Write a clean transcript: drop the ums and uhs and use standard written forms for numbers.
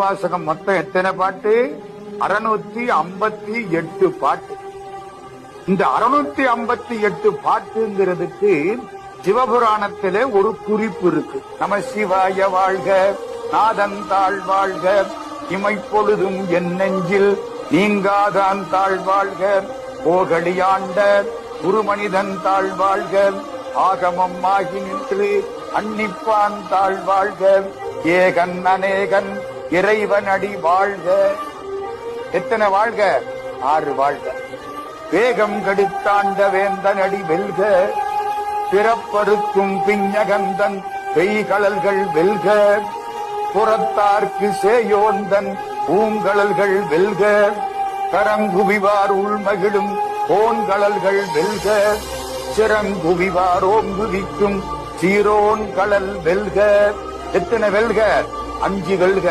வாசகம் மொத்தம் எத்தனை பாட்டு? 658 பாட்டு. இந்த 658 பாட்டுங்கிறதுக்கு சிவபுராணத்திலே ஒரு குறிப்பு இருக்கு. நம சிவாய வாழ்க, நாதன் தாழ் வாழ்க, இமைப்பொழுதும் என் நெஞ்சில் நீங்காதான் தாழ் வாழ்க, போகலியாண்ட குருமனிதன் தாழ் வாழ்க, ஆகமம் ஆகி நின்று அன்னிப்பான் தாழ் வாழ்க, ஏகன் அநேகன் இறைவன் அடி வாழ்க. எத்தனை வாழ்க? 6 வாழ்க. வேகம் கடித்தாண்ட வேந்தன் அடி வெல்க, பிறப்பருக்கும் பிஞகந்தன் பெய்கழல்கள் வெல்க, புறத்தார்க்கு சேயோந்தன் பூங்கழல்கள் வெல்க, கரங்குவிவார் உள்மகிழும் போன்கழல்கள் வெல்க, சிறங்குவிவார் ஓங்குவிக்கும் சீரோன் கழல் வெல்க. எத்தனை வெல்க? 5 வெல்க.